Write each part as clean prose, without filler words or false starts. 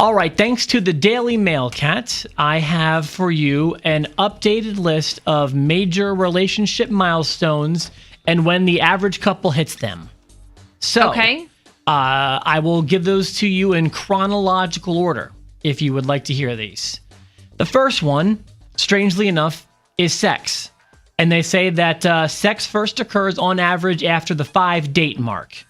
All right, thanks to the Daily Mail, Kat, I have for you an updated list of major relationship milestones and when the average couple hits them. So, Okay. I will give those to you in chronological order, if you would like to hear these. The first one, strangely enough, is sex. And they say that sex first occurs on average after the 5-date mark.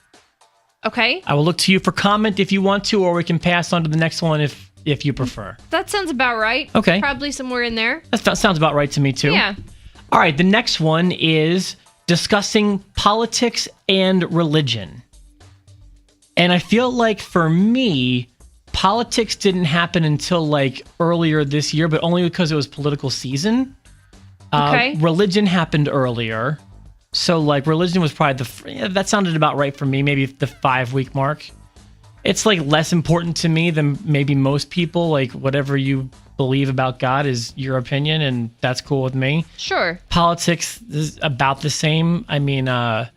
Okay. I will look to you for comment if you want to, or we can pass on to the next one if you prefer. That sounds about right. Okay. Probably somewhere in there. That sounds about right to me, too. Yeah. All right, the next one is discussing politics and religion. And I feel like for me, politics didn't happen until like earlier this year, but only because it was political season. Okay. Religion happened earlier. So like religion was probably that sounded about right for me, maybe the 5-week mark. It's like less important to me than maybe most people. Like whatever you believe about God is your opinion, and that's cool with me. Sure. Politics is about the same. I mean, I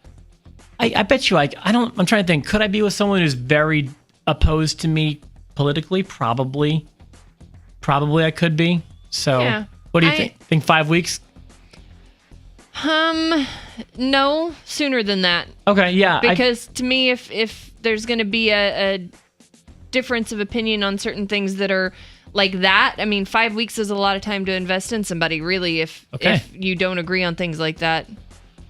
bet you like I'm trying to think, could I be with someone who's very opposed to me politically? Probably I could be. So Yeah. What do you think? Think 5 weeks? No, sooner than that. Okay, yeah. Because to me, if there's going to be a difference of opinion on certain things that are like that, I mean, 5 weeks is a lot of time to invest in somebody, really, if you don't agree on things like that.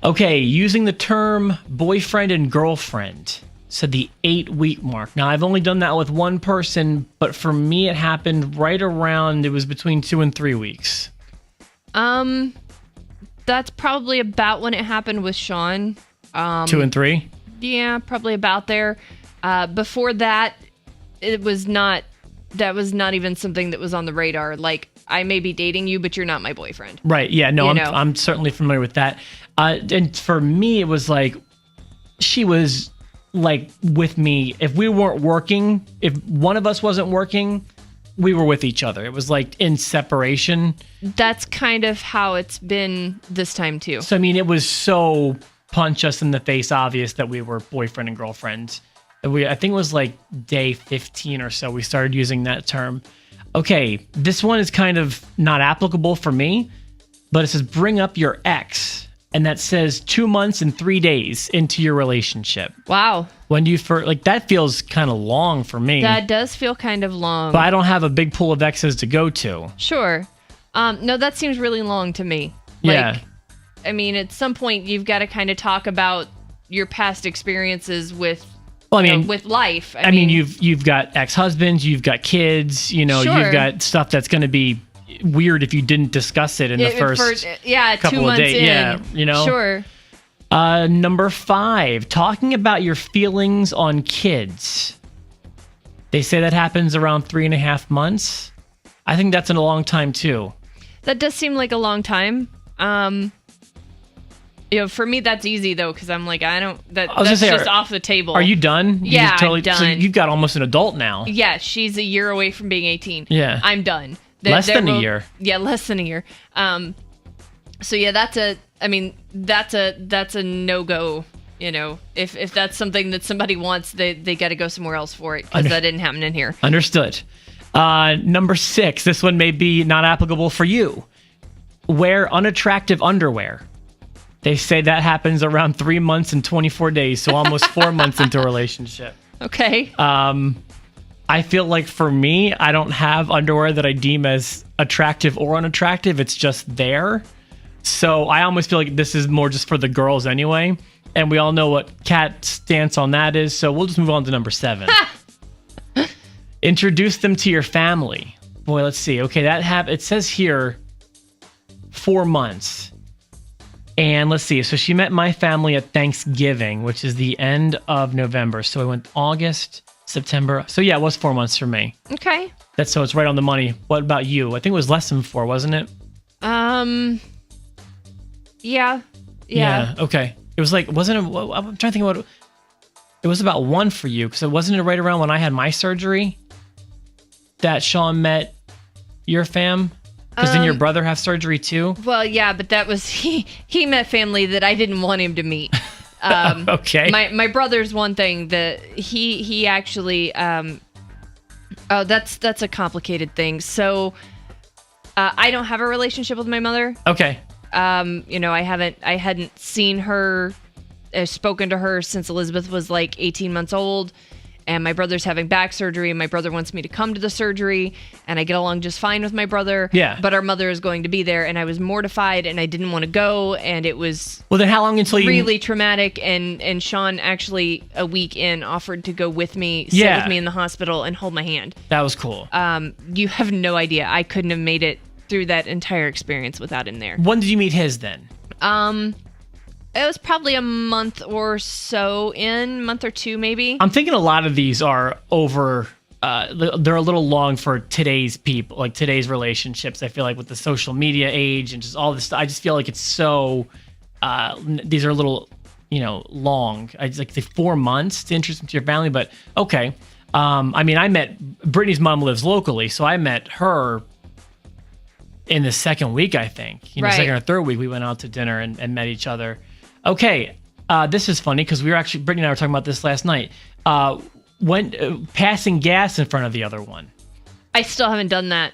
Okay, using the term boyfriend and girlfriend. So the 8-week mark. Now, I've only done that with one person, but for me, it happened right around, it was between 2 and 3 weeks. That's probably about when it happened with Sean. 2 and 3? Yeah, probably about there. Before that, that was not even something that was on the radar. Like, I may be dating you, but you're not my boyfriend. Right, yeah, no, You know. I'm certainly familiar with that. And for me, it was like, she was like with me. If we weren't working, if one of us wasn't working, we were with each other. It was like in separation. That's kind of how it's been this time too. So, I mean, it was so punch us in the face obvious that we were boyfriend and girlfriend. I think it was like day 15 or so we started using that term. Okay, this one is kind of not applicable for me, but it says bring up your ex. And that says 2 months and 3 days into your relationship. Wow. When do you first, like, that feels kind of long for me. That does feel kind of long. But I don't have a big pool of exes to go to. Sure. No, that seems really long to me. Yeah. I mean, at some point, you've got to kind of talk about your past experiences with, with life. I mean, you've got ex-husbands, you've got kids, Sure. you've got stuff that's going to be weird if you didn't discuss it in the first couple 2 months of days. in. Yeah, Sure. Number 5, talking about your feelings on kids. They say that happens around 3.5 months. I think that's in a long time too. That does seem like a long time. For me, that's easy though, because I'm like, that's just off the table. Are you done? Yeah, I'm done. So you've got almost an adult now. Yeah, she's a year away from being 18. Yeah. I'm done. Less than a year. Yeah, less than a year. So yeah, that's a no-go. If that's something that somebody wants, they got to go somewhere else for it, because that didn't happen in here. Understood. Number 6, this one may be not applicable for you. Wear unattractive underwear. They say that happens around 3 months and 24 days, so almost 4 months into a relationship. Okay. I feel like for me, I don't have underwear that I deem as attractive or unattractive. It's just there. So I almost feel like this is more just for the girls anyway. And we all know what Kat's stance on that is. So we'll just move on to number 7. Introduce them to your family. Boy, let's see. Okay, it says here 4 months. And let's see. So she met my family at Thanksgiving, which is the end of November. So I went August, September. So yeah, it was 4 months for me. Okay. So it's right on the money. What about you? I think it was less than 4, wasn't it? Yeah. Okay. It was like, wasn't it? I'm trying to think about. It was about 1 for you, because it wasn't right around when I had my surgery that Sean met your fam. Because didn't your brother have surgery too? Well, yeah, but that was he met family that I didn't want him to meet. Okay. My brother's one thing that he actually Oh, that's a complicated thing. So I don't have a relationship with my mother. Okay. I hadn't seen her, spoken to her since Elizabeth was like 18 months old. And my brother's having back surgery, and my brother wants me to come to the surgery, and I get along just fine with my brother. Yeah. But our mother is going to be there, and I was mortified, and I didn't want to go, and it was Well, then how long until you... really traumatic. And Sean actually, a week in, offered to go with me, sit with me in the hospital, and hold my hand. That was cool. You have no idea. I couldn't have made it through that entire experience without him there. When did you meet his then? It was probably a month or so in, month or two maybe. I'm thinking a lot of these are over, they're a little long for today's people, like today's relationships. I feel like with the social media age and just all this stuff, I just feel like it's so, these are a little, long. It's like 4 months to introduce them to your family, but okay. I met, Brittany's mom lives locally, so I met her in the second week, I think. Second or third week, we went out to dinner and met each other. Okay, this is funny because Brittany and I were talking about this last night. When passing gas in front of the other one. I still haven't done that.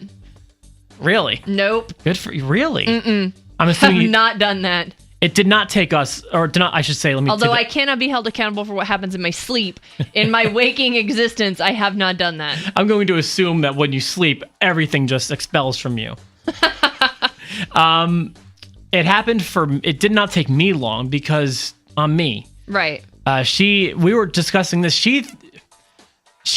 Really? Nope. Good for you. Really? Mm-mm. I'm assuming I've not done that. It did not take us, or did not, I should say, Although I cannot be held accountable for what happens in my sleep. In my waking existence, I have not done that. I'm going to assume that when you sleep, everything just expels from you. It did not take me long because on me. Right. We were discussing this. She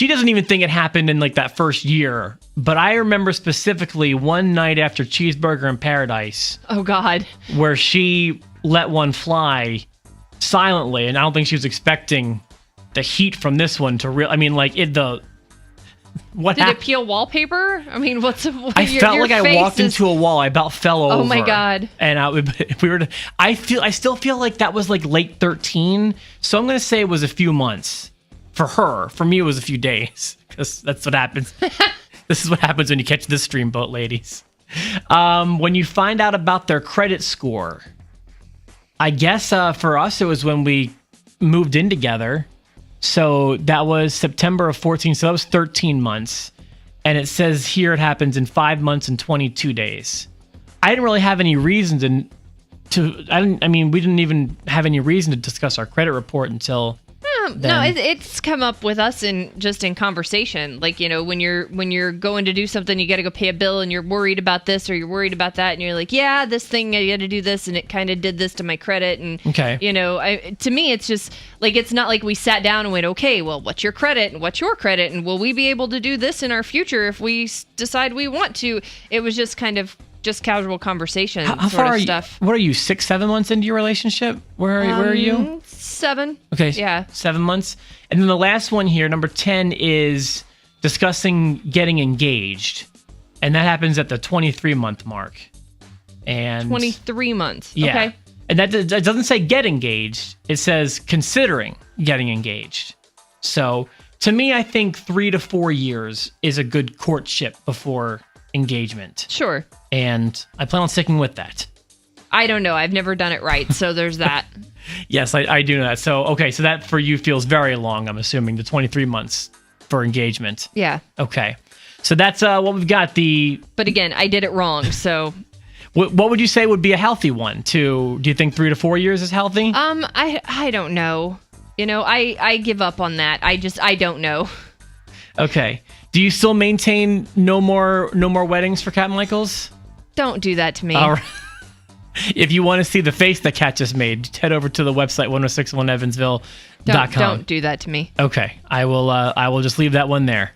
doesn't even think it happened in like that first year, but I remember specifically one night after Cheeseburger in Paradise. Oh God. Where she let one fly silently, and I don't think she was expecting the heat from this one to what Did it peel wallpaper? I mean, I felt like I walked into a wall. I about fell over. Oh my God. And I still feel like that was like late 13. So I'm going to say it was a few months for her. For me, it was a few days because that's what happens. This is what happens when you catch this streamboat, ladies. When you find out about their credit score, I guess for us, it was when we moved in together. So that was September of 14. So that was 13 months. And it says here it happens in 5 months and 22 days. I didn't really have any reason we didn't even have any reason to discuss our credit report until No, it's come up with us in conversation. Like, when you're going to do something, you got to go pay a bill and you're worried about this or you're worried about that. And you're like, yeah, this thing, I got to do this. And it kind of did this to my credit. And, okay. To me, it's just like, it's not like we sat down and went, okay, well, what's your credit and what's your credit? And will we be able to do this in our future if we decide we want to? It was just kind of just casual conversation. How far are you? Stuff. What are you, 6-7 months into your relationship? Where are you? 7. Okay. Yeah. 7 months. And then the last one here, number 10, is discussing getting engaged. And that happens at the 23-month mark. And 23 months. Yeah. Okay. And that doesn't say get engaged. It says considering getting engaged. So to me, I think 3 to 4 years is a good courtship before engagement. Sure. And I plan on sticking with that. I don't know. I've never done it right. So there's that. Yes, I do know that. So, okay. So that for you feels very long, I'm assuming, the 23 months for engagement. Yeah. Okay. So that's what we've got. But again, I did it wrong. So what would you say would be a healthy one? Do you think 3 to 4 years is healthy? I don't know. I give up on that. I don't know. Okay. Do you still maintain no more weddings for Kat Mykals? Don't do that to me. All right. If you want to see the face that Kat just made, head over to the website 1061evansville.com. Don't do that to me. Okay. I will just leave that one there.